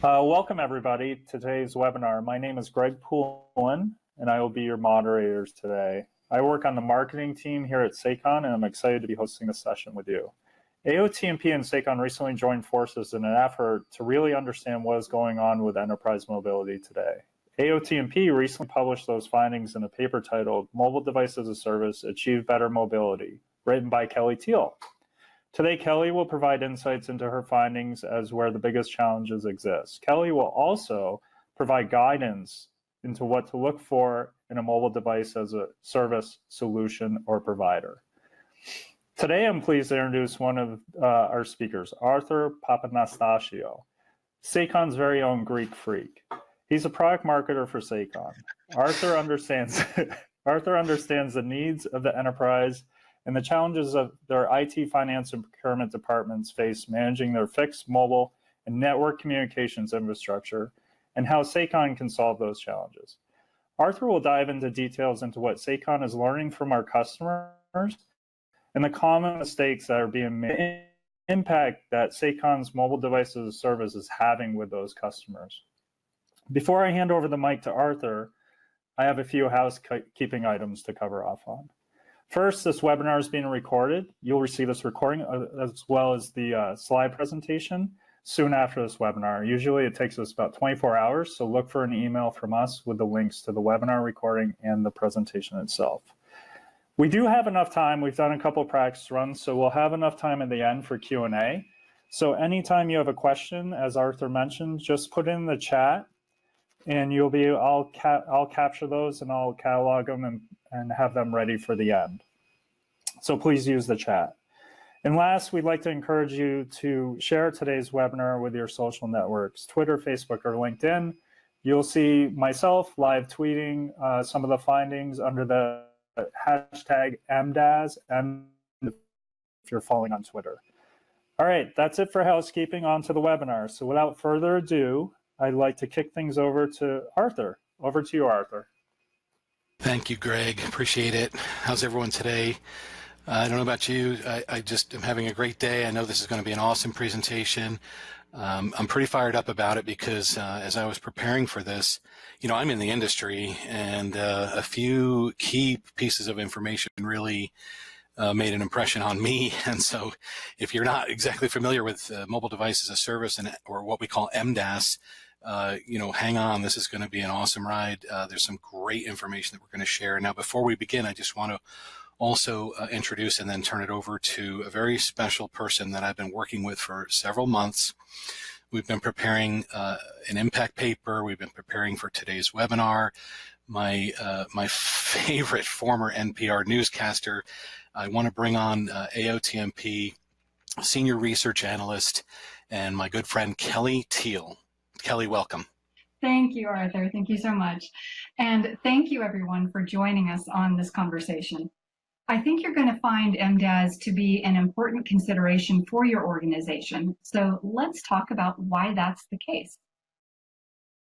Welcome everybody to today's webinar. My name is Greg Poulin and I will be your moderator today. I work on the marketing team here at Sakon and I'm excited to be hosting this session with you. AOTMP and Sakon recently joined forces in an effort to really understand what is going on with enterprise mobility today. AOTMP recently published those findings in a paper titled Mobile Device as a Service Achieve Better Mobility, written by Kelly Teal. Today, Kelly will provide insights into her findings as where the biggest challenges exist. Kelly will also provide guidance into what to look for in a mobile device as a service solution or provider. Today, I'm pleased to introduce one of our speakers, Arthur Papanastasiou, Sakon's very own Greek freak. He's a product marketer for Sakon. Arthur understands the needs of the enterprise and the challenges of their IT, finance, and procurement departments face managing their fixed, mobile, and network communications infrastructure, and how Sakon can solve those challenges. Arthur will dive into details into what Sakon is learning from our customers and the common mistakes that are being made, impact that Sakon's mobile device as a service is having with those customers. Before I hand over the mic to Arthur, I have a few housekeeping items to cover off on. First, this webinar is being recorded. You'll receive this recording as well as the slide presentation soon after this webinar. Usually it takes us about 24 hours, so look for an email from us with the links to the webinar recording and the presentation itself. We do have enough time. We've done a couple of practice runs, so we'll have enough time at the end for Q&A. So anytime you have a question, as Arthur mentioned, just put in the chat and I'll capture those and I'll catalog them and have them ready for the end. So please use the chat. And last, we'd like to encourage you to share today's webinar with your social networks, Twitter, Facebook, or LinkedIn. You'll see myself live tweeting some of the findings under the hashtag MDaaS, and if you're following on Twitter. All right, that's it for housekeeping. On to the webinar. So without further ado, I'd like to kick things over to Arthur. Over to you, Arthur. Thank you, Greg. Appreciate it. How's everyone today? I don't know about you. I just am having a great day. I know this is going to be an awesome presentation. I'm pretty fired up about it because as I was preparing for this, you know, I'm in the industry and a few key pieces of information really made an impression on me. And so if you're not exactly familiar with mobile device as a service or what we call MDaaS, you know, hang on, this is going to be an awesome ride. There's some great information that we're going to share. Now, before we begin, I just want to also introduce and then turn it over to a very special person that I've been working with for several months. We've been preparing an impact paper. We've been preparing for today's webinar. My favorite former NPR newscaster, I want to bring on AOTMP Senior Research Analyst and my good friend Kelly Teal. Kelly, welcome. Thank you, Arthur. Thank you so much. And thank you, everyone, for joining us on this conversation. I think you're going to find MDaaS to be an important consideration for your organization. So let's talk about why that's the case.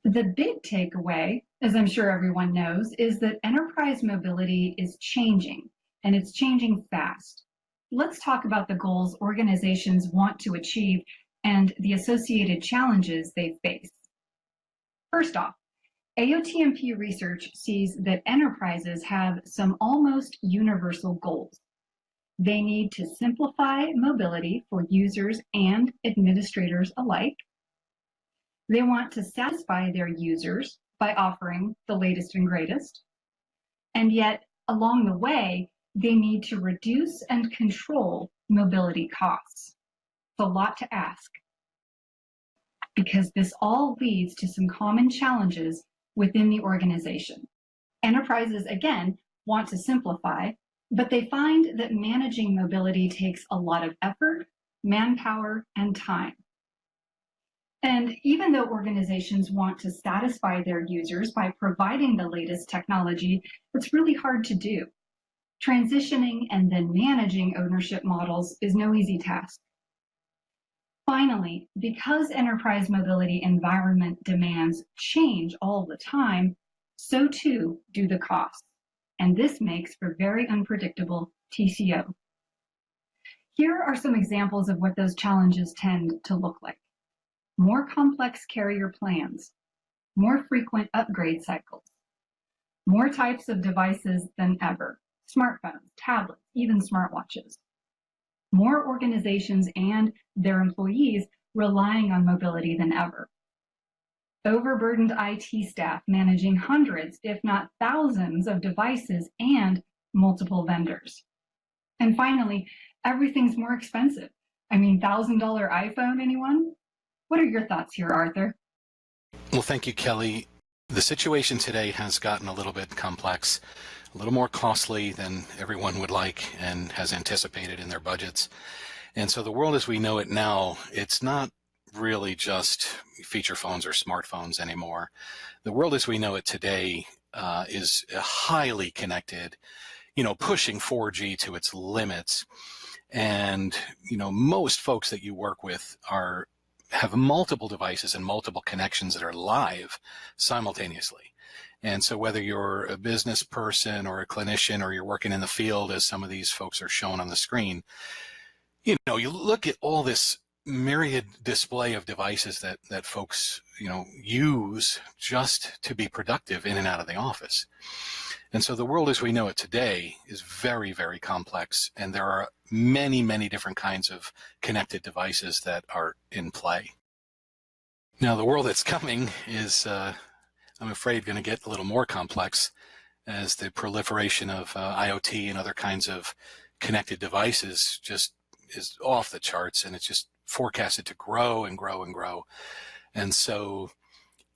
The big takeaway, as I'm sure everyone knows, is that enterprise mobility is changing, and it's changing fast. Let's talk about the goals organizations want to achieve and the associated challenges they face. First off, AOTMP research sees that enterprises have some almost universal goals. They need to simplify mobility for users and administrators alike. They want to satisfy their users by offering the latest and greatest. And yet, along the way, they need to reduce and control mobility costs. It's a lot to ask, because this all leads to some common challenges within the organization. Enterprises, again, want to simplify, but they find that managing mobility takes a lot of effort, manpower, and time. And even though organizations want to satisfy their users by providing the latest technology, it's really hard to do. Transitioning and then managing ownership models is no easy task. Finally, because enterprise mobility environment demands change all the time, so too do the costs. And this makes for very unpredictable TCO. Here are some examples of what those challenges tend to look like. more complex carrier plans, more frequent upgrade cycles, more types of devices than ever, smartphones, tablets, even smartwatches. More organizations and their employees relying on mobility than ever. Overburdened IT staff managing hundreds, if not thousands, of devices and multiple vendors. And finally, everything's more expensive. I mean, $1,000 iPhone, anyone? What are your thoughts here, Arthur? Well, thank you, Kelly. The situation today has gotten a little bit complex, a little more costly than everyone would like and has anticipated in their budgets. And so the world as we know it now, it's not really just feature phones or smartphones anymore. The world as we know it today is highly connected, pushing 4G to its limits. And, most folks that you work with have multiple devices and multiple connections that are live simultaneously. And so whether you're a business person or a clinician or you're working in the field, as some of these folks are shown on the screen, you look at all this myriad display of devices that folks, use just to be productive in and out of the office. And so the world as we know it today is very, very complex, and there are many, many different kinds of connected devices that are in play. Now, the world that's coming is, I'm afraid, going to get a little more complex as the proliferation of IoT and other kinds of connected devices just is off the charts, and it's just forecasted to grow and grow and grow. And so,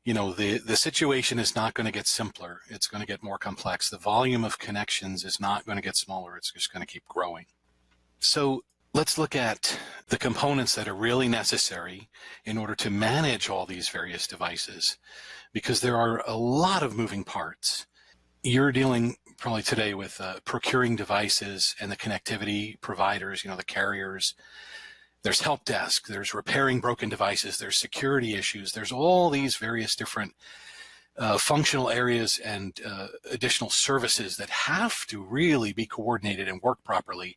the situation is not going to get simpler. It's going to get more complex. The volume of connections is not going to get smaller. It's just going to keep growing. So let's look at the components that are really necessary in order to manage all these various devices, because there are a lot of moving parts. You're dealing probably today with procuring devices and the connectivity providers, the carriers. There's help desk, there's repairing broken devices, there's security issues, there's all these various different functional areas and additional services that have to really be coordinated and work properly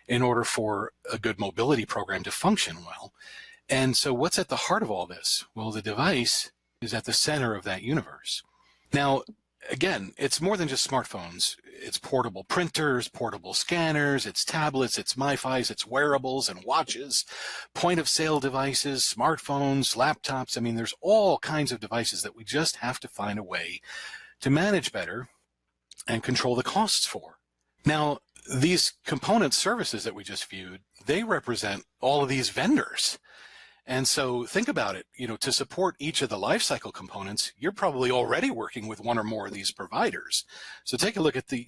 in order for a good mobility program to function well. And so what's at the heart of all this? Well, the device is at the center of that universe. Now, again, it's more than just smartphones. It's portable printers, portable scanners, it's tablets, it's MiFis, it's wearables and watches, point of sale devices, smartphones, laptops. I mean, there's all kinds of devices that we just have to find a way to manage better and control the costs for. Now, these component services that we just viewed, they represent all of these vendors. And so think about it, to support each of the lifecycle components, you're probably already working with one or more of these providers. So take a look at the,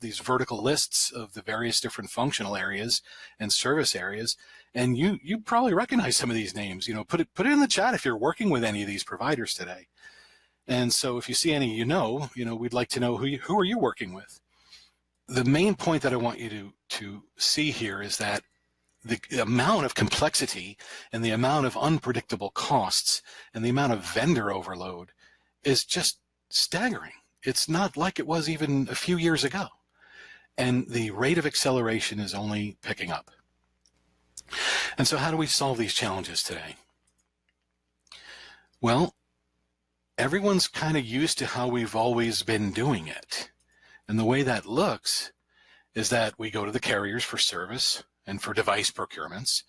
these vertical lists of the various different functional areas and service areas, and you probably recognize some of these names. Put it in the chat if you're working with any of these providers today. And so if you see any, we'd like to know who are you working with. The main point that I want you to see here is that the amount of complexity and the amount of unpredictable costs and the amount of vendor overload is just staggering. It's not like it was even a few years ago. And the rate of acceleration is only picking up. And so how do we solve these challenges today? Well, everyone's kind of used to how we've always been doing it. And the way that looks is that we go to the carriers for service and for device procurements.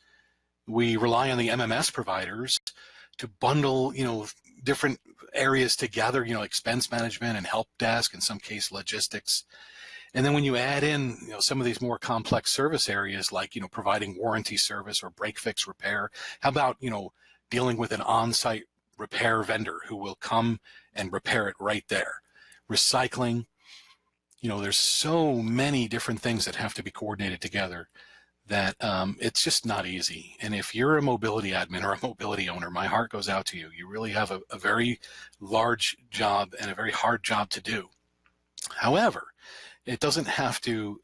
We rely on the MMS providers to bundle, different areas together, expense management and help desk, in some case logistics. And then when you add in, some of these more complex service areas like, providing warranty service or break fix repair, how about, dealing with an on-site repair vendor who will come and repair it right there. Recycling, there's so many different things that have to be coordinated together that it's just not easy. And if you're a mobility admin or a mobility owner, my heart goes out to you. You really have a very large job and a very hard job to do. However, it doesn't have to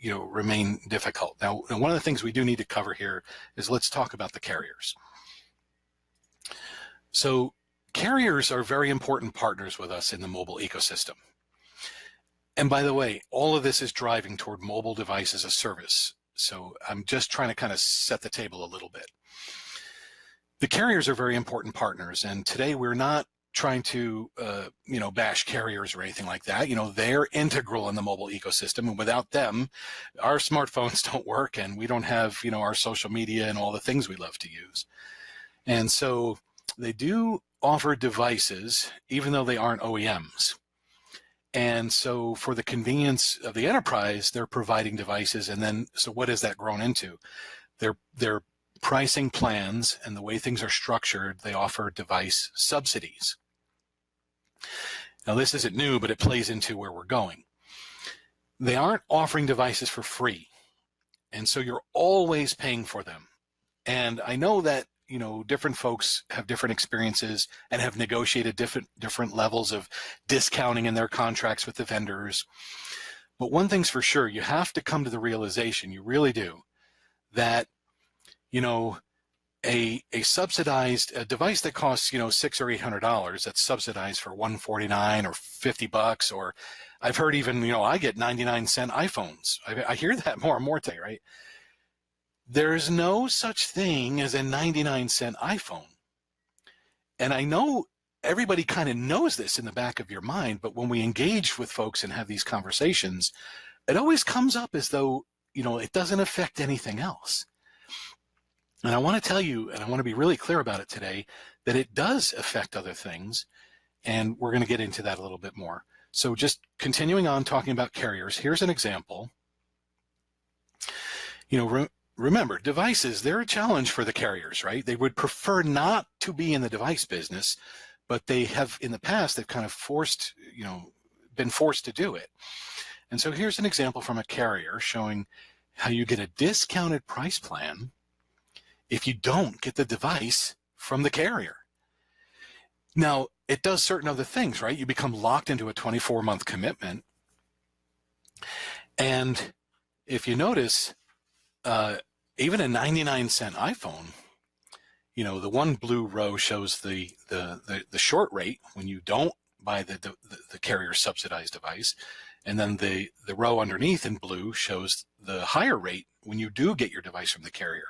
remain difficult. Now, one of the things we do need to cover here is let's talk about the carriers. So carriers are very important partners with us in the mobile ecosystem. And by the way, all of this is driving toward mobile device as a service. So I'm just trying to kind of set the table a little bit. The carriers are very important partners, and today we're not trying to bash carriers or anything like that. They're integral in the mobile ecosystem, and without them, our smartphones don't work, and we don't have our social media and all the things we love to use. And so they do offer devices, even though they aren't OEMs. And so for the convenience of the enterprise, they're providing devices. And then, so what has that grown into? Their pricing plans and the way things are structured, they offer device subsidies. Now, this isn't new, but it plays into where we're going. They aren't offering devices for free. And so you're always paying for them. And I know that different folks have different experiences and have negotiated different levels of discounting in their contracts with the vendors. But one thing's for sure, you have to come to the realization, you really do, that a subsidized device that costs $600 or $800 that's subsidized for $149 or $50, or I've heard even I get 99-cent iPhones. I hear that more and more today, right? There's no such thing as a 99-cent iPhone. And I know everybody kind of knows this in the back of your mind, but when we engage with folks and have these conversations, it always comes up as though, it doesn't affect anything else. And I want to tell you, and I want to be really clear about it today, that it does affect other things, and we're going to get into that a little bit more. So just continuing on talking about carriers, here's an example. Remember, devices, they're a challenge for the carriers, right? They would prefer not to be in the device business, but they have, in the past, they've kind of been forced to do it. And so here's an example from a carrier showing how you get a discounted price plan if you don't get the device from the carrier. Now, it does certain other things, right? You become locked into a 24-month commitment. And if you notice, even a 99-cent iPhone, the one blue row shows the short rate when you don't buy the carrier subsidized device, and then the row underneath in blue shows the higher rate when you do get your device from the carrier.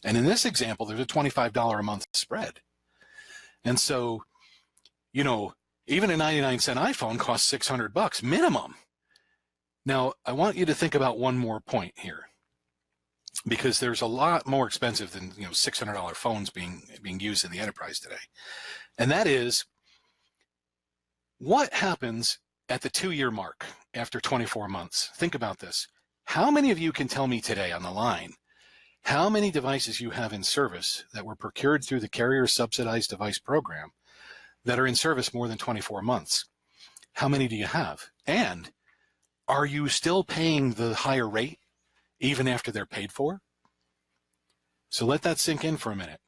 And in this example, there's a $25 a month spread. And so, even a 99-cent iPhone costs $600 minimum. Now, I want you to think about one more point here, because there's a lot more expensive than $600 phones being used in the enterprise today. And that is, what happens at the 2-year mark after 24 months? Think about this. How many of you can tell me today on the line how many devices you have in service that were procured through the carrier subsidized device program that are in service more than 24 months? How many do you have? And are you still paying the higher rate even after they're paid for? So let that sink in for a minute.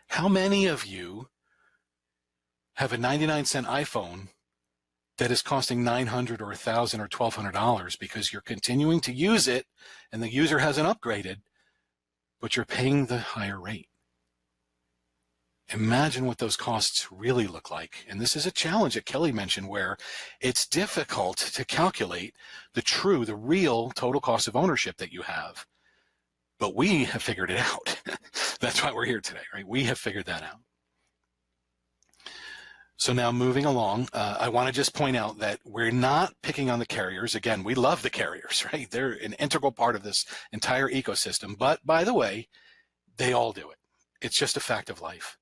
How many of you have a 99-cent iPhone that is costing $900 or $1,000 or $1,200 because you're continuing to use it and the user hasn't upgraded, but you're paying the higher rate? Imagine what those costs really look like. And this is a challenge that Kelly mentioned, where it's difficult to calculate the real total cost of ownership that you have. But we have figured it out. That's why we're here today, right? We have figured that out. So now moving along, I want to just point out that we're not picking on the carriers. Again, we love the carriers, right? They're an integral part of this entire ecosystem. But by the way, they all do it. It's just a fact of life.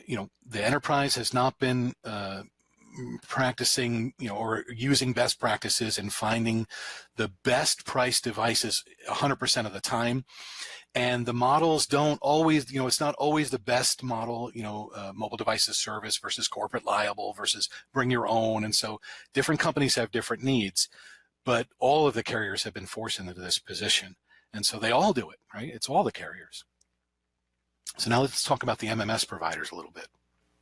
The enterprise has not been practicing, or using best practices and finding the best price devices 100% of the time. And the models don't always, it's not always the best model, mobile devices service versus corporate liable versus bring your own. And so different companies have different needs, but all of the carriers have been forced into this position. And so they all do it, right? It's all the carriers. So now let's talk about the MMS providers a little bit.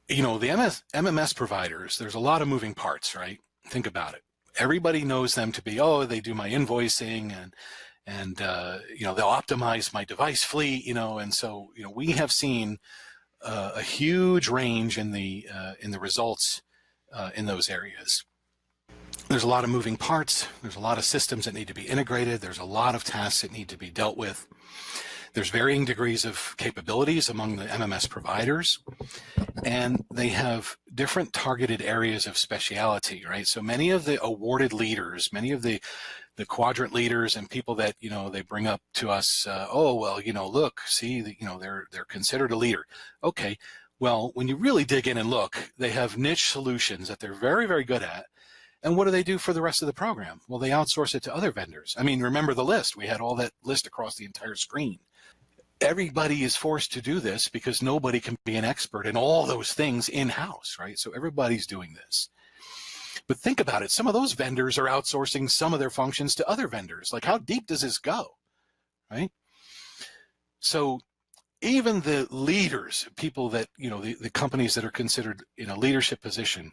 The MMS providers, there's a lot of moving parts, right? Think about it. Everybody knows them to be, they do my invoicing and they'll optimize my device fleet, and so we have seen a huge range in the results in those areas. There's a lot of moving parts. There's a lot of systems that need to be integrated. There's a lot of tasks that need to be dealt with. There's varying degrees of capabilities among the MMS providers, and they have different targeted areas of speciality, right? So many of the awarded leaders, many of the quadrant leaders and people that, they bring up to us, oh, well, look, see, they're considered a leader. Okay, well, when you really dig in and look, they have niche solutions that they're very, very good at. And what do they do for the rest of the program? Well, they outsource it to other vendors. I mean, remember the list. We had all that list across the entire screen. Everybody is forced to do this because nobody can be an expert in all those things in-house, right? So everybody's doing this. But think about it. Some of those vendors are outsourcing some of their functions to other vendors. Like, how deep does this go, right? So even the leaders, people that, the companies that are considered in a leadership position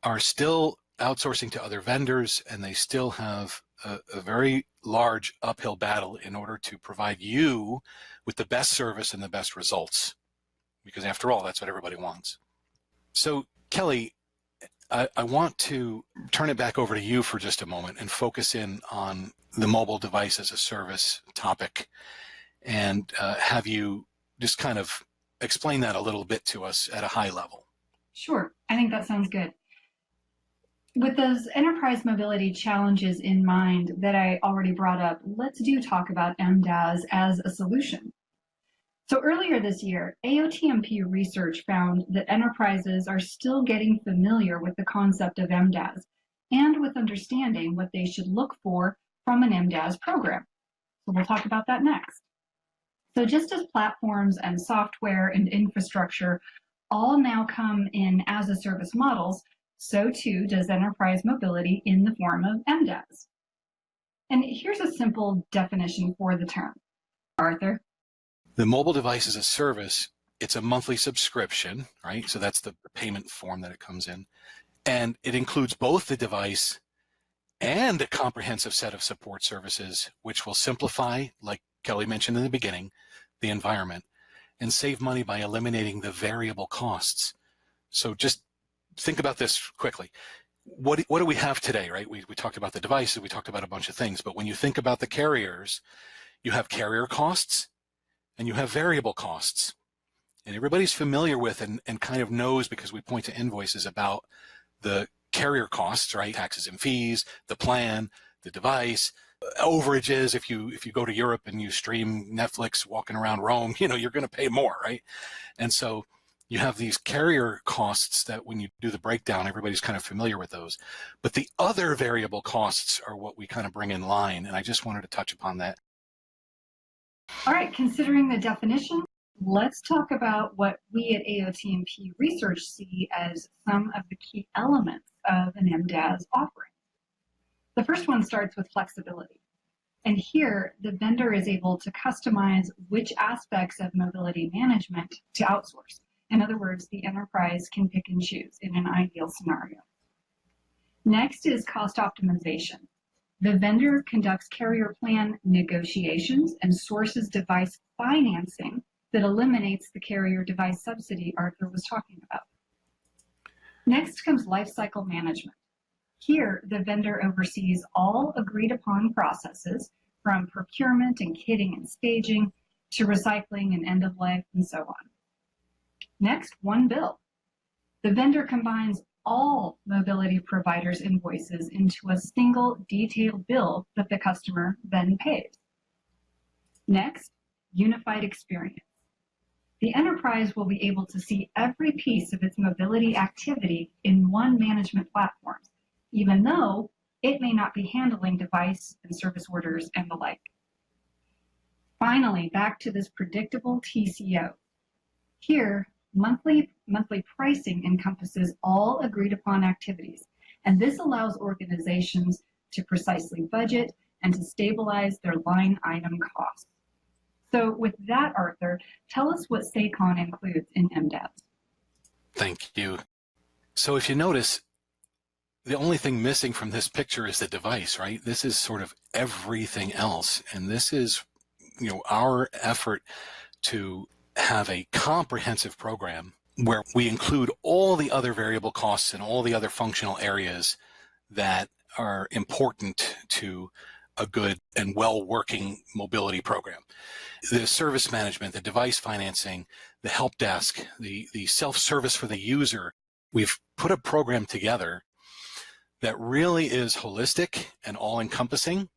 are still outsourcing to other vendors, and they still have a very large uphill battle in order to provide you with the best service and the best results, because after all, that's what everybody wants. So Kelly, I want to turn it back over to you for just a moment and focus in on the mobile device as a service topic, and have you just kind of explain that a little bit to us at a high level. Sure, I think that sounds good. With those enterprise mobility challenges in mind that I already brought up, let's talk about MDaaS as a solution. So earlier this year, AOTMP research found that enterprises are still getting familiar with the concept of MDaaS and with understanding what they should look for from an MDaaS program. So we'll talk about that next. So just as platforms and software and infrastructure all now come in as a service models, so too does enterprise mobility in the form of MDaaS. And here's a simple definition for the term. Arthur? The mobile device as a service, it's a monthly subscription, right? So that's the payment form that it comes in. And it includes both the device and a comprehensive set of support services, which will simplify, like Kelly mentioned in the beginning, the environment, and save money by eliminating the variable costs. So just think about this quickly. What do we have today, right? We talked about the devices, we talked about a bunch of things, but when you think about the carriers, you have carrier costs and you have variable costs. And everybody's familiar with and kind of knows, because we point to invoices, about the carrier costs, right? Taxes and fees, the plan, the device, overages. If you go to Europe and you stream Netflix walking around Rome, you're going to pay more, right? And so you have these carrier costs that when you do the breakdown, everybody's kind of familiar with those. But the other variable costs are what we kind of bring in line. And I just wanted to touch upon that. All right, considering the definition, let's talk about what we at AOTMP Research see as some of the key elements of an MDaaS offering. The first one starts with flexibility. And here, the vendor is able to customize which aspects of mobility management to outsource. In other words, the enterprise can pick and choose in an ideal scenario. Next is cost optimization. The vendor conducts carrier plan negotiations and sources device financing that eliminates the carrier device subsidy Arthur was talking about. Next comes lifecycle management. Here, the vendor oversees all agreed upon processes, from procurement and kitting and staging to recycling and end of life and so on. Next, one bill. The vendor combines all mobility providers' invoices into a single detailed bill that the customer then pays. Next, unified experience. The enterprise will be able to see every piece of its mobility activity in one management platform, even though it may not be handling device and service orders and the like. Finally, back to this predictable TCO. Here, monthly pricing encompasses all agreed upon activities, and this allows organizations to precisely budget and to stabilize their line item costs. So with that, Arthur, tell us what Sakon includes in MDaaS. Thank you. So if you notice, the only thing missing from this picture is the device, right? This is sort of everything else. And this is, our effort to have a comprehensive program where we include all the other variable costs and all the other functional areas that are important to a good and well-working mobility program. The service management, the device financing, the help desk, the self-service for the user, we've put a program together that really is holistic and all-encompassing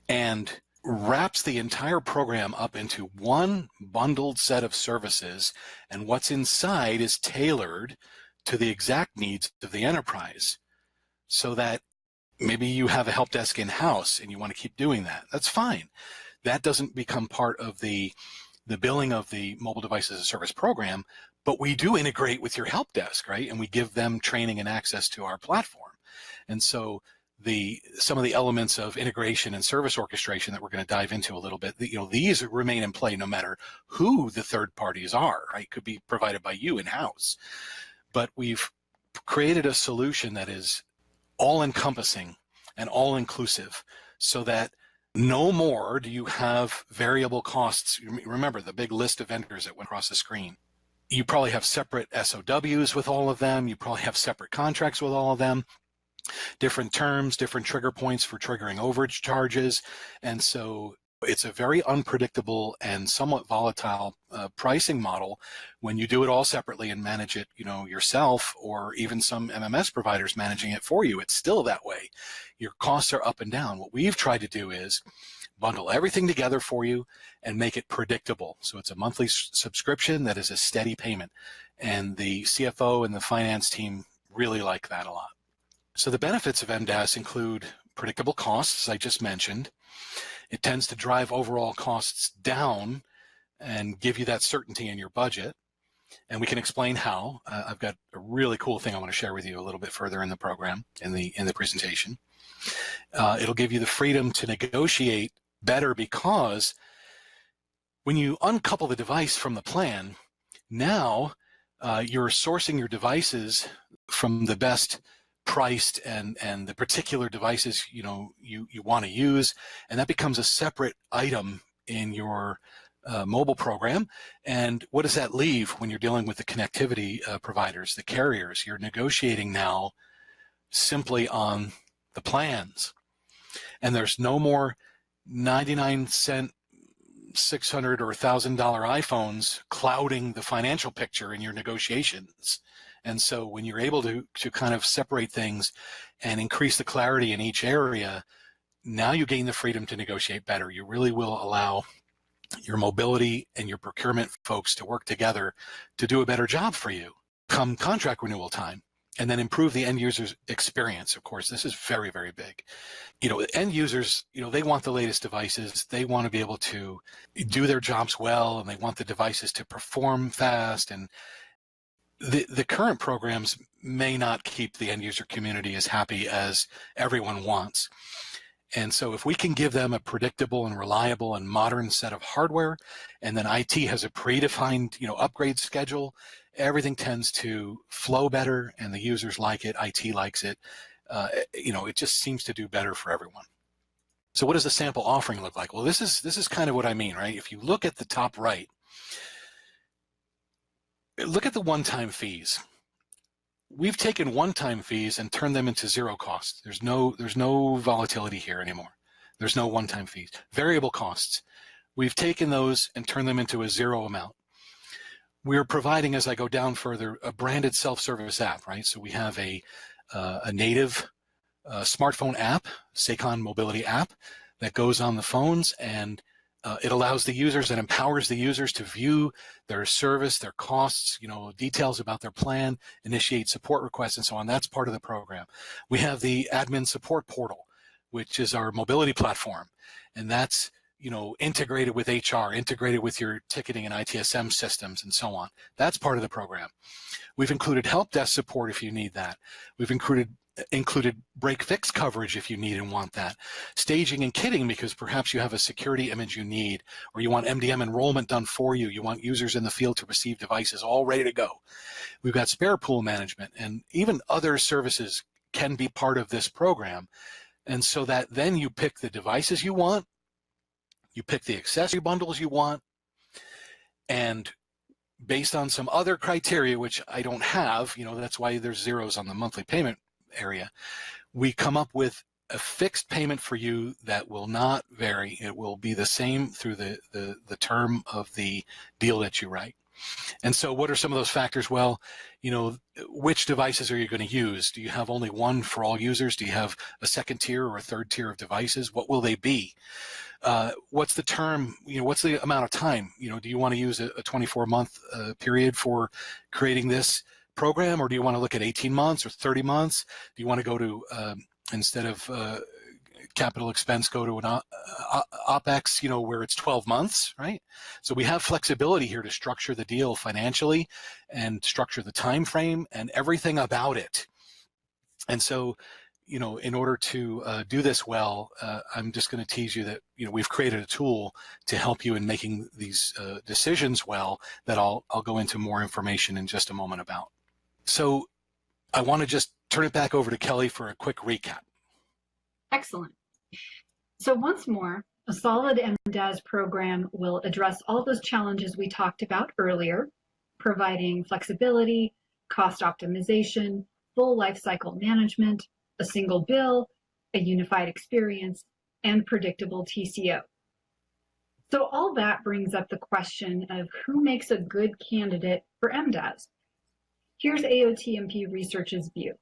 and wraps the entire program up into one bundled set of services, and what's inside is tailored to the exact needs of the enterprise. So that maybe you have a help desk in-house and you want to keep doing that. That's fine. That doesn't become part of the billing of the mobile device as a service program, but we do integrate with your help desk, right? And we give them training and access to our platform. And so some of the elements of integration and service orchestration that we're going to dive into a little bit, these remain in play no matter who the third parties are, right? Could be provided by you in-house. But we've created a solution that is all-encompassing and all-inclusive, so that no more do you have variable costs. Remember the big list of vendors that went across the screen. You probably have separate SOWs with all of them. You probably have separate contracts with all of them. Different terms, different trigger points for triggering overage charges. And so it's a very unpredictable and somewhat volatile pricing model when you do it all separately and manage it, yourself, or even some MMS providers managing it for you. It's still that way. Your costs are up and down. What we've tried to do is bundle everything together for you and make it predictable. So it's a monthly subscription that is a steady payment. And the CFO and the finance team really like that a lot. So the benefits of MDaaS include predictable costs, as I just mentioned. It tends to drive overall costs down and give you that certainty in your budget. And we can explain how. I've got a really cool thing I want to share with you a little bit further in the program, in the presentation. It'll give you the freedom to negotiate better, because when you uncouple the device from the plan, now you're sourcing your devices from the best priced and the particular devices you want to use, and that becomes a separate item in your mobile program. And what does that leave when you're dealing with the connectivity providers, the carriers? You're negotiating now simply on the plans, and there's no more 99-cent, $600 or $1,000 iPhones clouding the financial picture in your negotiations. And so when you're able to kind of separate things and increase the clarity in each area, now you gain the freedom to negotiate better. You really will allow your mobility and your procurement folks to work together to do a better job for you come contract renewal time, and then improve the end user's experience. Of course, this is very, very big. End users, they want the latest devices. They want to be able to do their jobs well, and they want the devices to perform fast. And the current programs may not keep the end user community as happy as everyone wants. And so if we can give them a predictable and reliable and modern set of hardware, and then IT has a predefined, upgrade schedule, everything tends to flow better, and the users like it, IT likes it. It just seems to do better for everyone. So what does the sample offering look like? Well, this is kind of what I mean, right? If you look at the top right, look at the one-time fees. We've taken one-time fees and turned them into zero cost. There's no volatility here anymore. There's no one-time fees. Variable costs, we've taken those and turned them into a zero amount. We're providing, as I go down further, a branded self-service app, right? So we have a native smartphone app, Sakon mobility app, that goes on the phones, and it allows the users and empowers the users to view their service, their costs, details about their plan, initiate support requests, and so on. That's part of the program. We have the admin support portal, which is our mobility platform, and that's integrated with HR, integrated with your ticketing and ITSM systems, and so on. That's part of the program. We've included help desk support if you need that. We've included break fix coverage if you need and want that. Staging and kitting, because perhaps you have a security image you need, or you want MDM enrollment done for you. You want users in the field to receive devices all ready to go. We've got spare pool management, and even other services can be part of this program. And so that then you pick the devices you want, you pick the accessory bundles you want, and based on some other criteria, which I don't have, that's why there's zeros on the monthly payment area, we come up with a fixed payment for you that will not vary. It will be the same through the term of the deal that you write. And so what are some of those factors? Well, which devices are you going to use? Do you have only one for all users? Do you have a second tier or a third tier of devices? What will they be? What's the term? What's the amount of time? Do you want to use a 24-month period for creating this program, or do you want to look at 18 months or 30 months? Do you want to go to, instead of capital expense, go to an OPEX, where it's 12 months, right? So we have flexibility here to structure the deal financially and structure the time frame and everything about it. And so, in order to do this well, I'm just going to tease you that, we've created a tool to help you in making these decisions well that I'll go into more information in just a moment about. So I want to just turn it back over to Kelly for a quick recap. Excellent. So once more, a solid MDaaS program will address all those challenges we talked about earlier, providing flexibility, cost optimization, full lifecycle management, a single bill, a unified experience, and predictable TCO. So all that brings up the question of who makes a good candidate for MDaaS. Here's AOTMP Research's view.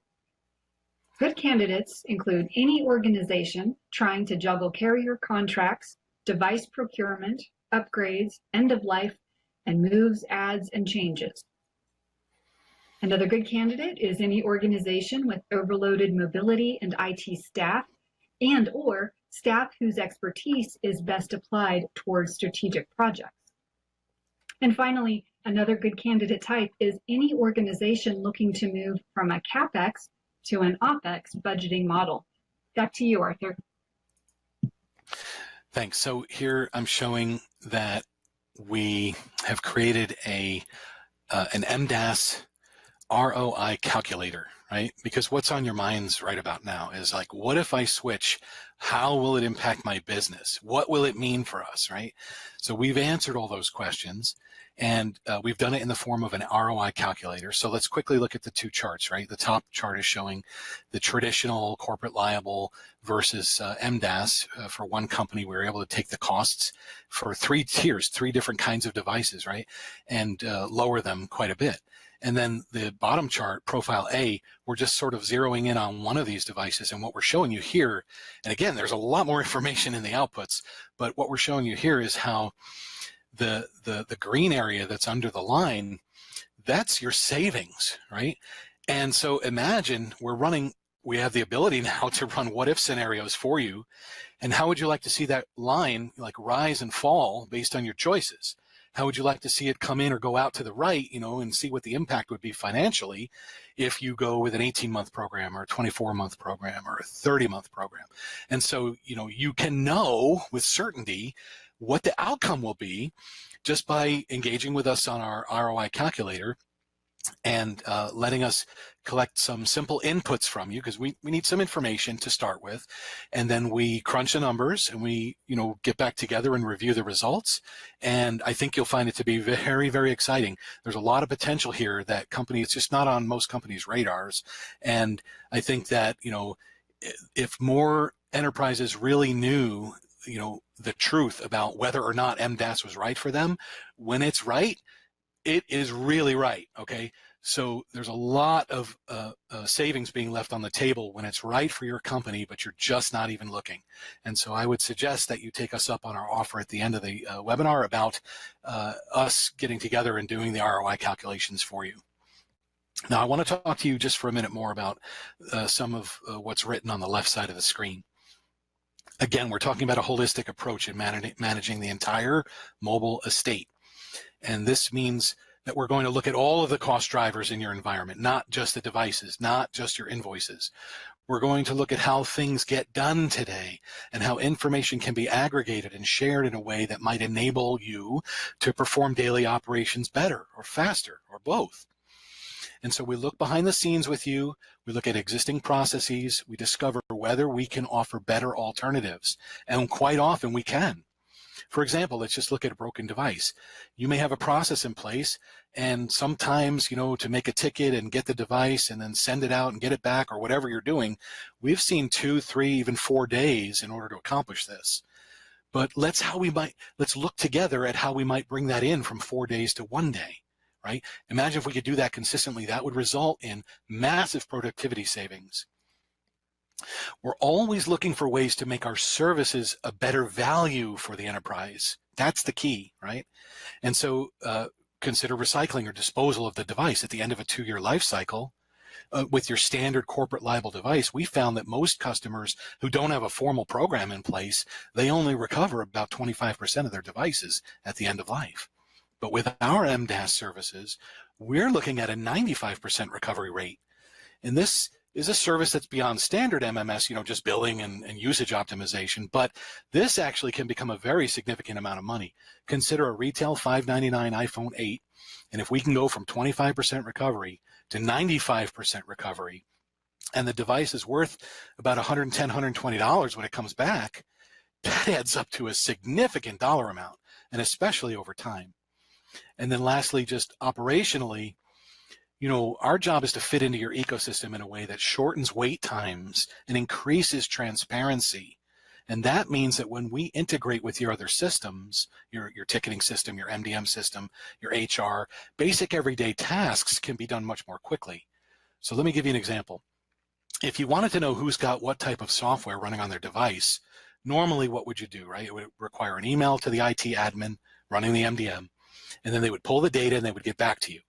Good candidates include any organization trying to juggle carrier contracts, device procurement, upgrades, end of life, and moves, adds, and changes. Another good candidate is any organization with overloaded mobility and IT staff, and/or staff whose expertise is best applied towards strategic projects. And finally, another good candidate type is any organization looking to move from a CapEx to an OpEx budgeting model. Back to you, Arthur. Thanks. So here I'm showing that we have created an MDaaS ROI calculator, right? Because what's on your minds right about now is like, what if I switch? How will it impact my business? What will it mean for us, right? So we've answered all those questions, and we've done it in the form of an ROI calculator. So let's quickly look at the two charts, right? The top chart is showing the traditional corporate liable versus MDaaS. For one company, we were able to take the costs for 3 tiers, 3 different kinds of devices, right? And lower them quite a bit. And then the bottom chart, profile A, we're just sort of zeroing in on one of these devices. And what we're showing you here, and again, there's a lot more information in the outputs, but what we're showing you here is how the green area that's under the line, that's your savings, right? And so imagine we have the ability now to run what if scenarios for you. And how would you like to see that line like rise and fall based on your choices? How would you like to see it come in or go out to the right, and see what the impact would be financially if you go with an 18-month program or a 24-month program or a 30-month program? And so, you can know with certainty what the outcome will be just by engaging with us on our ROI calculator and letting us collect some simple inputs from you, because we need some information to start with, and then we crunch the numbers and we get back together and review the results. And I think you'll find it to be very, very exciting. There's a lot of potential here that it's just not on most companies' radars. And I think that if more enterprises really knew the truth about whether or not MDaaS was right for them, when it's right, it is really right, okay? So there's a lot of savings being left on the table when it's right for your company, but you're just not even looking. And so I would suggest that you take us up on our offer at the end of the webinar about us getting together and doing the ROI calculations for you. Now, I want to talk to you just for a minute more about some of what's written on the left side of the screen. Again, we're talking about a holistic approach in managing the entire mobile estate. And this means that we're going to look at all of the cost drivers in your environment, not just the devices, not just your invoices. We're going to look at how things get done today and how information can be aggregated and shared in a way that might enable you to perform daily operations better or faster or both. And so we look behind the scenes with you, we look at existing processes, we discover whether we can offer better alternatives, and quite often we can. For example, let's just look at a broken device. You may have a process in place, and sometimes, to make a ticket and get the device and then send it out and get it back or whatever you're doing, we've seen 2, 3, even 4 days in order to accomplish this. But let's look together at how we might bring that in from 4 days to 1 day, right? Imagine if we could do that consistently. That would result in massive productivity savings. We're always looking for ways to make our services a better value for the enterprise. That's the key, right? And so consider recycling or disposal of the device at the end of a 2-year life cycle. With your standard corporate liable device, we found that most customers who don't have a formal program in place, they only recover about 25% of their devices at the end of life. But with our MDaaS services, we're looking at a 95% recovery rate. And this is a service that's beyond standard MMS, just billing and usage optimization, but this actually can become a very significant amount of money. Consider a retail $599 iPhone 8, and if we can go from 25% recovery to 95% recovery, and the device is worth about $110, $120 when it comes back, that adds up to a significant dollar amount, and especially over time. And then lastly, just operationally, our job is to fit into your ecosystem in a way that shortens wait times and increases transparency. And that means that when we integrate with your other systems, your ticketing system, your MDM system, your HR, basic everyday tasks can be done much more quickly. So let me give you an example. If you wanted to know who's got what type of software running on their device, normally what would you do, right? It would require an email to the IT admin running the MDM, and then they would pull the data and they would get back to you.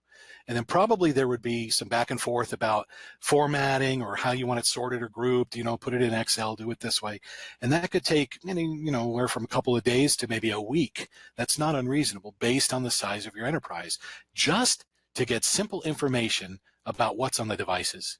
And then probably there would be some back and forth about formatting or how you want it sorted or grouped, put it in Excel, do it this way. And that could take, anywhere from a couple of days to maybe a week. That's not unreasonable based on the size of your enterprise, just to get simple information about what's on the devices.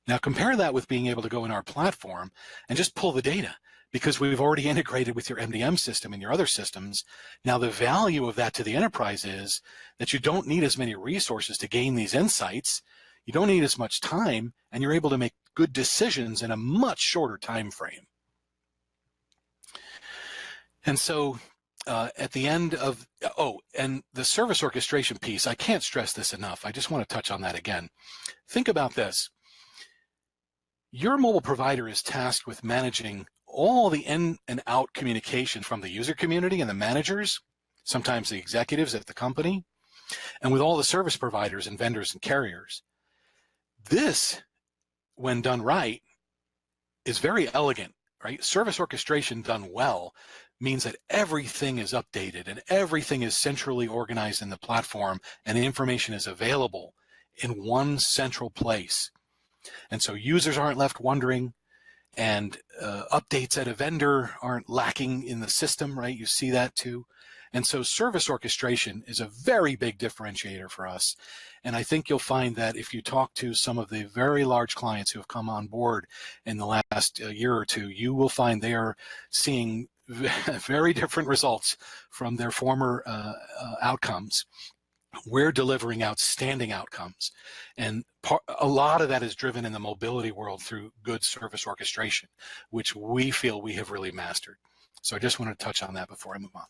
Now compare that with being able to go in our platform and just pull the data, because we've already integrated with your MDM system and your other systems. Now the value of that to the enterprise is that you don't need as many resources to gain these insights, you don't need as much time, and you're able to make good decisions in a much shorter time frame. And so at the end of, and the service orchestration piece, I can't stress this enough. I just want to touch on that again. Think about this. Your mobile provider is tasked with managing all the in and out communication from the user community and the managers, sometimes the executives at the company, and with all the service providers and vendors and carriers. This, when done right, is very elegant, right? Service orchestration done well means that everything is updated and everything is centrally organized in the platform, and the information is available in one central place. And so users aren't left wondering, and updates at a vendor aren't lacking in the system, right? You see that too. And so service orchestration is a very big differentiator for us. And I think you'll find that if you talk to some of the very large clients who have come on board in the last year or two, you will find they are seeing very different results from their former outcomes. We're delivering outstanding outcomes, and a lot of that is driven in the mobility world through good service orchestration, which we feel we have really mastered. So I just want to touch on that before I move on.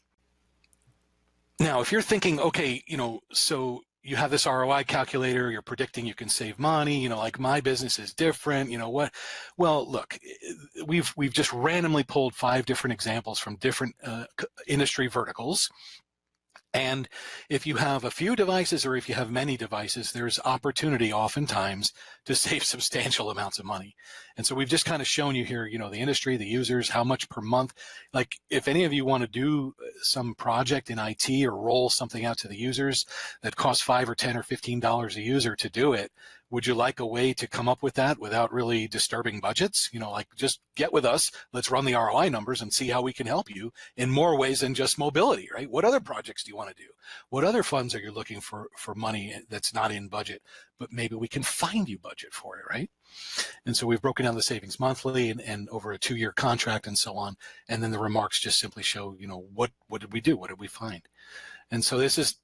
Now, if you're thinking, okay, so you have this ROI calculator, you're predicting you can save money, like my business is different, what? Well, look, we've just randomly pulled 5 different examples from different industry verticals. And if you have a few devices or if you have many devices, there's opportunity oftentimes to save substantial amounts of money. And so we've just kind of shown you here, the industry, the users, how much per month. Like if any of you want to do some project in IT or roll something out to the users that costs $5 or $10 or $15 a user to do it, would you like a way to come up with that without really disturbing budgets? Like just get with us, let's run the ROI numbers and see how we can help you in more ways than just mobility, right? What other projects do you want to do? What other funds are you looking for money that's not in budget, but maybe we can find you budget for it, right? And so we've broken down the savings monthly and over a 2-year contract and so on. And then the remarks just simply show, what did we do? What did we find? And so this is,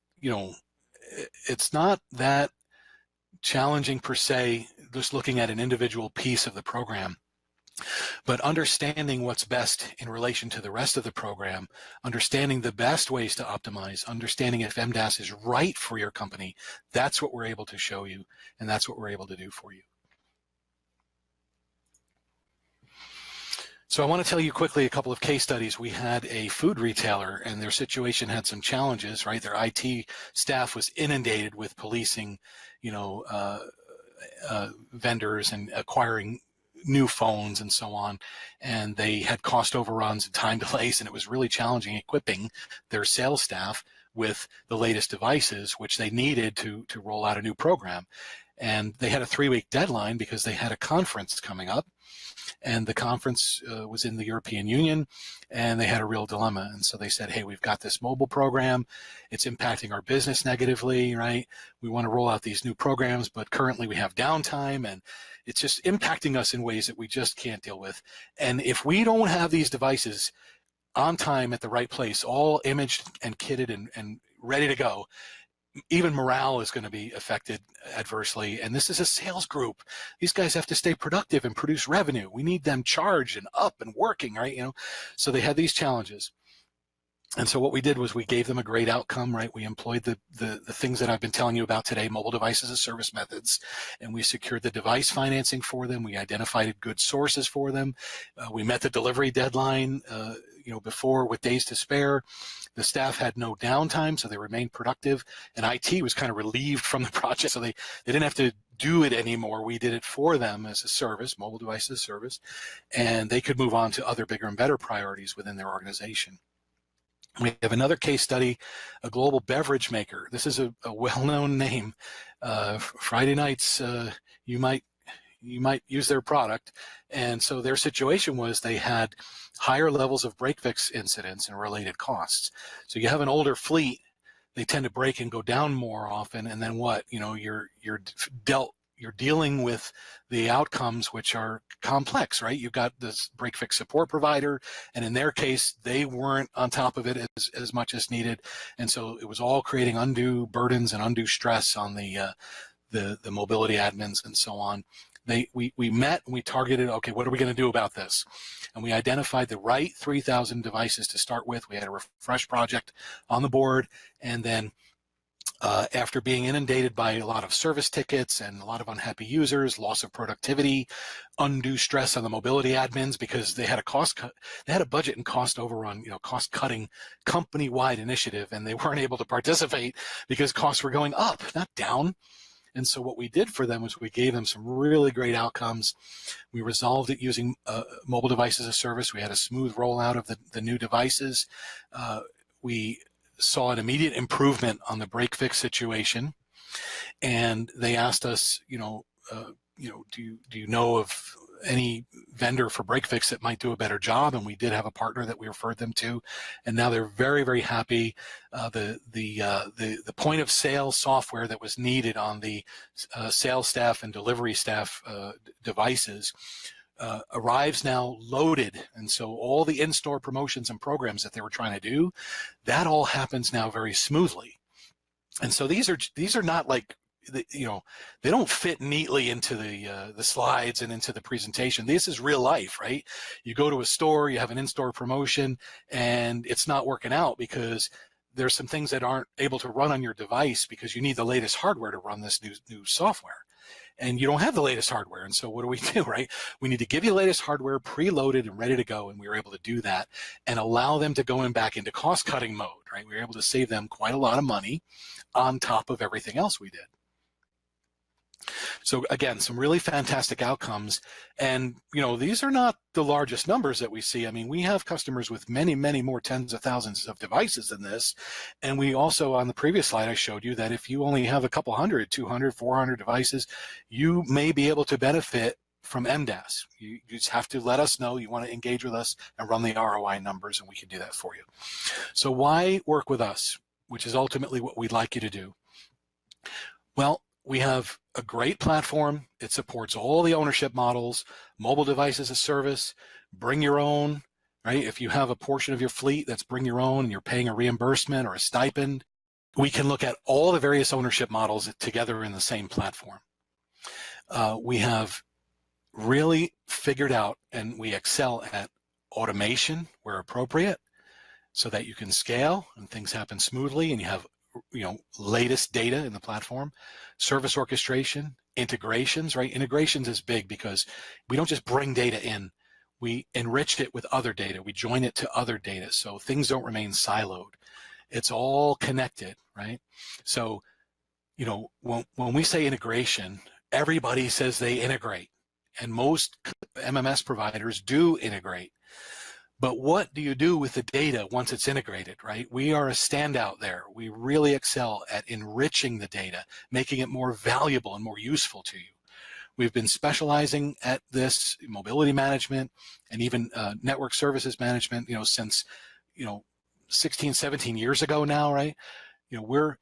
it's not that challenging per se, just looking at an individual piece of the program. But understanding what's best in relation to the rest of the program, understanding the best ways to optimize, understanding if MDaaS is right for your company, that's what we're able to show you, and that's what we're able to do for you. So I want to tell you quickly a couple of case studies. We had a food retailer, and their situation had some challenges, right? Their IT staff was inundated with policing, vendors and acquiring new phones and so on, and they had cost overruns and time delays, and it was really challenging equipping their sales staff with the latest devices, which they needed to roll out a new program. And they had a 3-week deadline because they had a conference coming up, and the conference was in the European Union, and they had a real dilemma. And so they said, hey, we've got this mobile program. It's impacting our business negatively, right? We want to roll out these new programs, but currently we have downtime, and it's just impacting us in ways that we just can't deal with. And if we don't have these devices on time at the right place, all imaged and kitted and ready to go, even morale is going to be affected adversely. And this is a sales group. These guys have to stay productive and produce revenue. We need them charged and up and working, right? So they had these challenges. And so what we did was we gave them a great outcome, right? We employed the things that I've been telling you about today, mobile devices as service methods, and we secured the device financing for them. We identified good sources for them. We met the delivery deadline, before with days to spare. The staff had no downtime, so they remained productive, and IT was kind of relieved from the project, so they didn't have to do it anymore. We did it for them as a service, mobile devices as a service, and they could move on to other bigger and better priorities within their organization. We have another case study, a global beverage maker. This is a well-known name. Friday nights, you might use their product. And so their situation was they had higher levels of break-fix incidents and related costs. So you have an older fleet, they tend to break and go down more often. And then what? You're dealing with the outcomes, which are complex, right? You've got this break-fix support provider, and in their case, they weren't on top of it as much as needed. And so it was all creating undue burdens and undue stress on the mobility admins and so on. We met and we targeted, okay, what are we going to do about this? And we identified the right 3,000 devices to start with. We had a refresh project on the board, and then after being inundated by a lot of service tickets and a lot of unhappy users, loss of productivity, undue stress on the mobility admins because they had a budget and cost overrun, cost cutting company-wide initiative, and they weren't able to participate because costs were going up, not down. And so what we did for them was we gave them some really great outcomes. We resolved it using mobile devices as a service. We had a smooth rollout of the new devices. We saw an immediate improvement on the break-fix situation, and they asked us, do you know of any vendor for break-fix that might do a better job? And we did have a partner that we referred them to, and now they're very, very happy. The point of sale software that was needed on the sales staff and delivery staff devices arrives now loaded, and so all the in-store promotions and programs that they were trying to do, that all happens now very smoothly. And so these are not like, they don't fit neatly into the slides and into the presentation. This is real life, right? You go to a store, you have an in-store promotion, and it's not working out because there's some things that aren't able to run on your device because you need the latest hardware to run this new software. And you don't have the latest hardware. And so what do, right? We need to give you the latest hardware preloaded and ready to go. And we were able to do that and allow them to go back into cost cutting mode, right? We were able to save them quite a lot of money on top of everything else we did. So again, some really fantastic outcomes. And, these are not the largest numbers that we see. I mean, we have customers with many, many more tens of thousands of devices than this. And we also, on the previous slide, I showed you that if you only have a couple hundred, 200, 400 devices, you may be able to benefit from MDaaS. You just have to let us know you want to engage with us and run the ROI numbers, and we can do that for you. So why work with us, which is ultimately what we'd like you to do? Well, we have a great platform. It supports all the ownership models, mobile devices as a service, bring your own, right? If you have a portion of your fleet that's bring your own and you're paying a reimbursement or a stipend, we can look at all the various ownership models together in the same platform. We have really figured out, and we excel at automation where appropriate, so that you can scale and things happen smoothly and you have latest data in the platform. Service orchestration, integrations, right? Integrations is big because we don't just bring data in, we enrich it with other data, we join it to other data, so things don't remain siloed. It's all connected, right? So when we say integration, everybody says they integrate, and most MMS providers do integrate. But what do you do with the data once it's integrated, right? We are a standout there. We really excel at enriching the data, making it more valuable and more useful to you. We've been specializing at this mobility management and even network services management, since 16, 17 years ago now, right? We're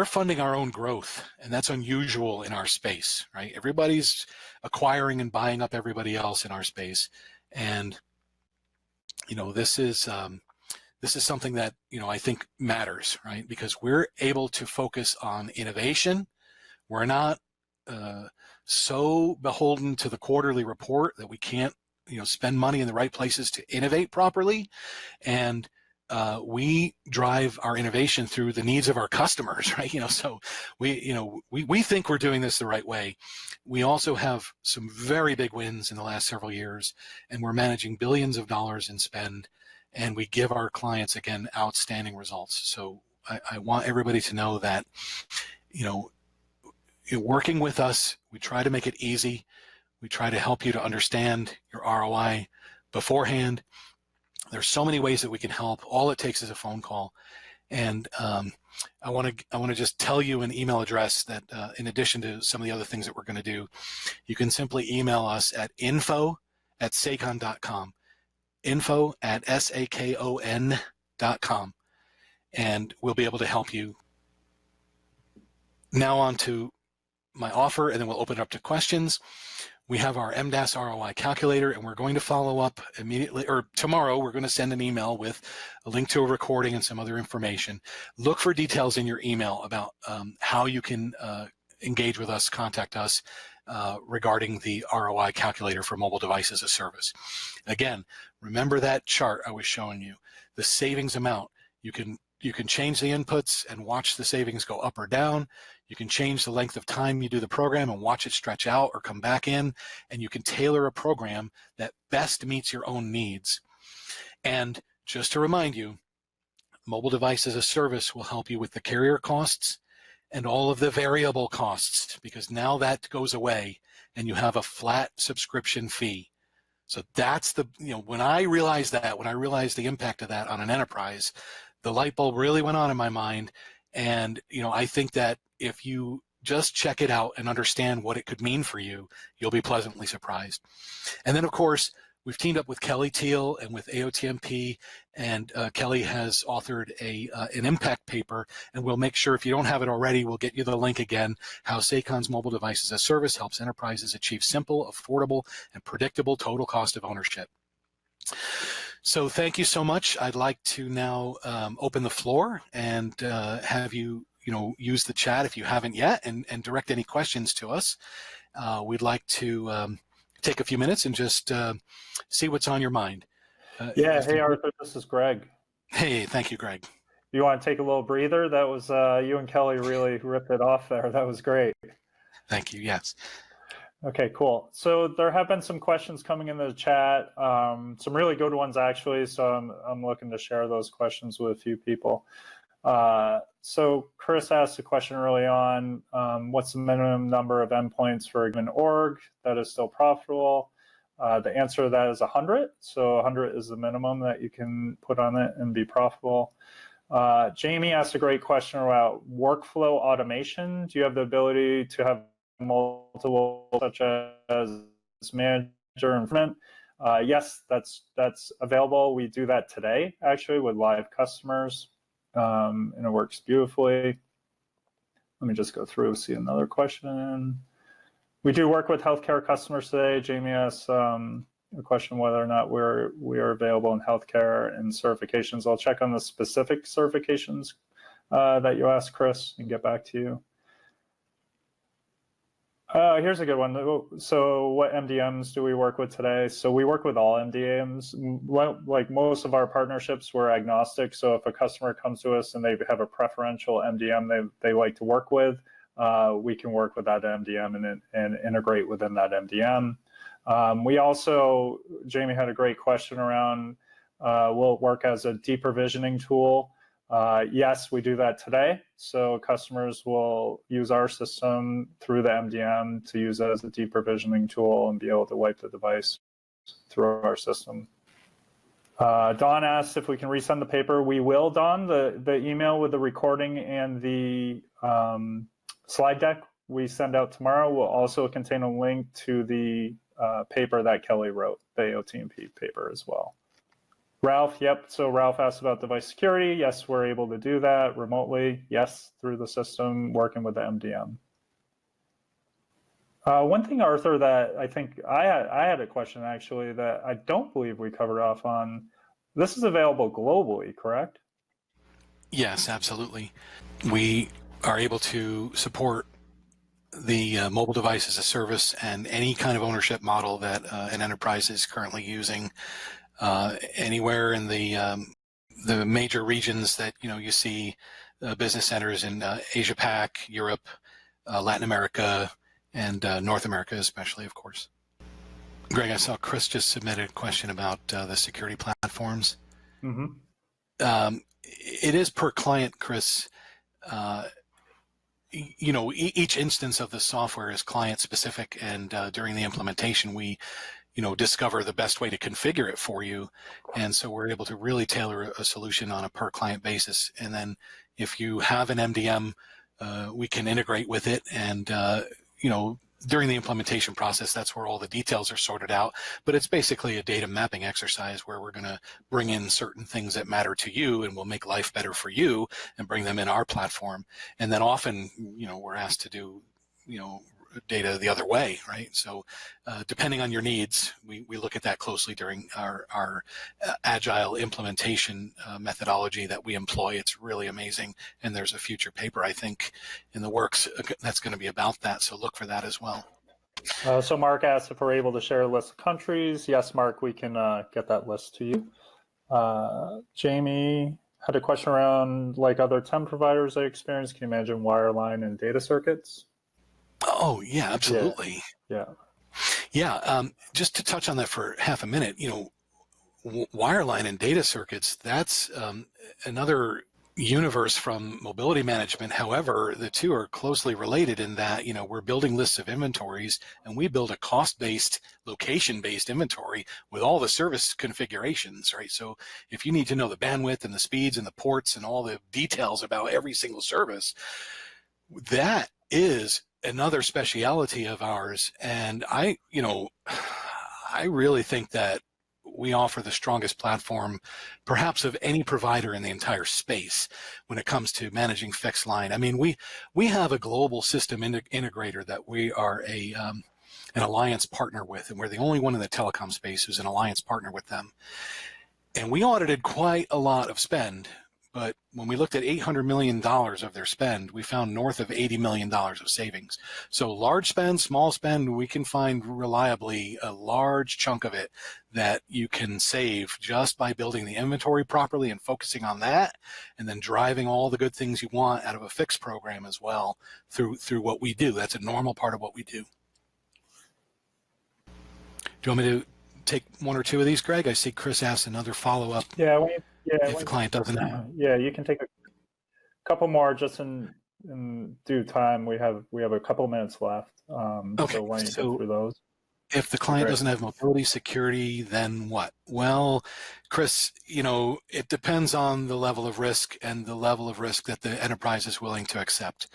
funding our own growth, and that's unusual in our space, right? Everybody's acquiring and buying up everybody else in our space, and this is something that I think matters, right? Because we're able to focus on innovation. We're not so beholden to the quarterly report that we can't spend money in the right places to innovate properly, and we drive our innovation through the needs of our customers, right? So we think we're doing this the right way. We also have some very big wins in the last several years, and we're managing billions of dollars in spend, and we give our clients, again, outstanding results. So I want everybody to know that, working with us, we try to make it easy. We try to help you to understand your ROI beforehand. There's so many ways that we can help. All it takes is a phone call. And I want to just tell you an email address that, in addition to some of the other things that we're going to do, you can simply email us at info@sakon.com, info@sakon.com, and we'll be able to help you. Now on to my offer, and then we'll open it up to questions. We have our MDaaS ROI calculator, and we're going to follow up immediately, or tomorrow we're going to send an email with a link to a recording and some other information. Look for details in your email about how you can engage with us, contact us regarding the ROI calculator for mobile device as a service. Again, remember that chart I was showing you, the savings amount. You can change the inputs and watch the savings go up or down. You can change the length of time you do the program and watch it stretch out or come back in, and you can tailor a program that best meets your own needs. And just to remind you, mobile device as a service will help you with the carrier costs and all of the variable costs, because now that goes away and you have a flat subscription fee. So that's when I realized the impact of that on an enterprise, the light bulb really went on in my mind. And I think that if you just check it out and understand what it could mean for you, you'll be pleasantly surprised. And then, of course, we've teamed up with Kelly Teal and with AOTMP, and Kelly has authored an impact paper, and we'll make sure, if you don't have it already, we'll get you the link again, how Sakon's mobile device as a service helps enterprises achieve simple, affordable, and predictable total cost of ownership. So thank you so much. I'd like to now open the floor and have you, use the chat if you haven't yet, and direct any questions to us. We'd like to take a few minutes and just see what's on your mind. Yeah. Hey, Arthur, this is Greg. Hey, thank you, Greg. You want to take a little breather? That was you and Kelly really ripped it off there. That was great. Thank you. Yes. Okay, cool. So there have been some questions coming in the chat, some really good ones actually. So I'm looking to share those questions with a few people. So Chris asked a question early on, what's the minimum number of endpoints for a given org that is still profitable? The answer to that is 100. So 100 is the minimum that you can put on it and be profitable. Jamie asked a great question about workflow automation. Do you have the ability to have multiple, such as manager and front? Yes, that's available. We do that today, actually, with live customers, and it works beautifully. Let me just go through, see another question. We do work with healthcare customers today. Jamie asked a question whether or not we are available in healthcare and certifications. I'll check on the specific certifications that you asked, Chris, and get back to you. Here's a good one. So what MDMs do we work with today? So we work with all MDMs. Like most of our partnerships, we're agnostic. So if a customer comes to us and they have a preferential MDM they like to work with, we can work with that MDM and integrate within that MDM. We also, Jamie had a great question around, will it work as a deprovisioning tool? Yes, we do that today. So customers will use our system through the MDM to use it as a deprovisioning tool and be able to wipe the device through our system. Don asked if we can resend the paper. We will, Don. The email with the recording and the slide deck we send out tomorrow will also contain a link to the paper that Kelly wrote, the AOTMP paper as well. Ralph, yep. So Ralph asked about device security. Yes, we're able to do that remotely. Yes, through the system, working with the MDM. One thing, Arthur, that I think I had a question actually that I don't believe we covered off on. This is available globally, correct? Yes, absolutely. We are able to support the mobile device as a service and any kind of ownership model that an enterprise is currently using. Anywhere in the major regions that you see business centers in Asia Pac, Europe, Latin America, and North America especially, of course. Greg, I saw Chris just submitted a question about the security platforms. Mm-hmm. It is per client, Chris. Each instance of the software is client specific, and during the implementation we discover the best way to configure it for you. And so we're able to really tailor a solution on a per client basis. And then if you have an MDM, we can integrate with it. And, during the implementation process, that's where all the details are sorted out. But it's basically a data mapping exercise where we're going to bring in certain things that matter to you and will make life better for you and bring them in our platform. And then often, we're asked to do, data the other way, right? So depending on your needs, we look at that closely during our agile implementation methodology that we employ. It's really amazing. And there's a future paper, I think, in the works that's going to be about that. So look for that as well. So Mark asked if we're able to share a list of countries. Yes, Mark, we can get that list to you. Jamie had a question around like other TEM providers I experienced. Can you imagine wireline and data circuits? Oh, yeah, absolutely. Yeah. Just to touch on that for half a minute, wireline and data circuits, that's another universe from mobility management. However, the two are closely related in that, we're building lists of inventories and we build a cost-based, location-based inventory with all the service configurations, right? So if you need to know the bandwidth and the speeds and the ports and all the details about every single service, that is another speciality of ours. And I really think that we offer the strongest platform perhaps of any provider in the entire space when it comes to managing fixed line. I mean, we have a global system integrator that we are an alliance partner with, and we're the only one in the telecom space who's an alliance partner with them. And we audited quite a lot of spend. But when we looked at $800 million of their spend, we found north of $80 million of savings. So large spend, small spend, we can find reliably a large chunk of it that you can save just by building the inventory properly and focusing on that, and then driving all the good things you want out of a fixed program as well through what we do. That's a normal part of what we do. Do you want me to take one or two of these, Greg? I see Chris asked another follow-up. If the client doesn't have. Yeah, you can take a couple more just in due time. We have a couple minutes left. Okay. So why don't you go through those? If the client doesn't have mobility security, then what? Well, Chris, it depends on the level of risk and the level of risk that the enterprise is willing to accept.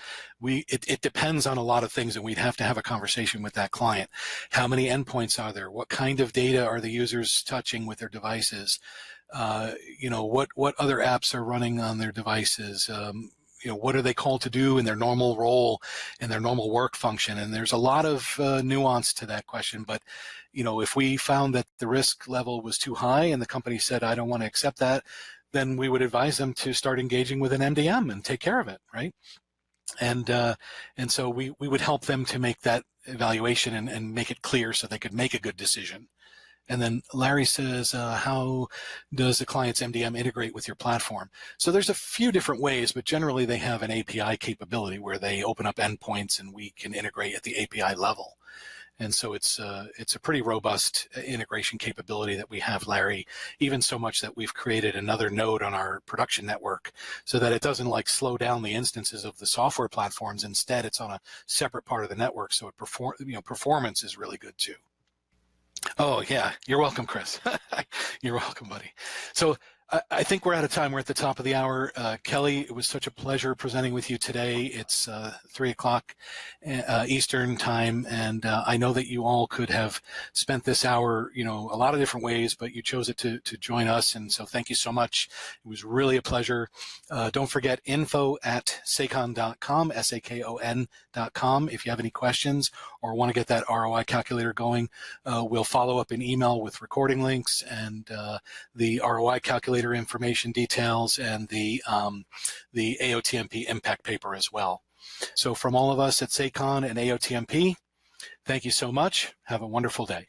It depends on a lot of things, and we'd have to have a conversation with that client. How many endpoints are there? What kind of data are the users touching with their devices? What other apps are running on their devices? What are they called to do in their normal role and their normal work function? And there's a lot of nuance to that question. But, if we found that the risk level was too high and the company said, I don't want to accept that, then we would advise them to start engaging with an MDM and take care of it, right? And so we would help them to make that evaluation and make it clear so they could make a good decision. And then Larry says, how does the client's MDM integrate with your platform? So there's a few different ways, but generally they have an API capability where they open up endpoints and we can integrate at the API level. And so it's a pretty robust integration capability that we have, Larry, even so much that we've created another node on our production network so that it doesn't like slow down the instances of the software platforms. Instead, it's on a separate part of the network, so it performance is really good too. Oh, yeah. You're welcome, Chris. You're welcome, buddy. So I think we're out of time. We're at the top of the hour. Kelly, it was such a pleasure presenting with you today. It's 3 o'clock Eastern time, and I know that you all could have spent this hour, a lot of different ways, but you chose it to join us, and so thank you so much. It was really a pleasure. Don't forget info@sakon.com, SAKON.com. If you have any questions or want to get that ROI calculator going, we'll follow up in email with recording links and the ROI calculator information details and the AOTMP impact paper as well. So from all of us at Sakon and AOTMP, thank you so much. Have a wonderful day.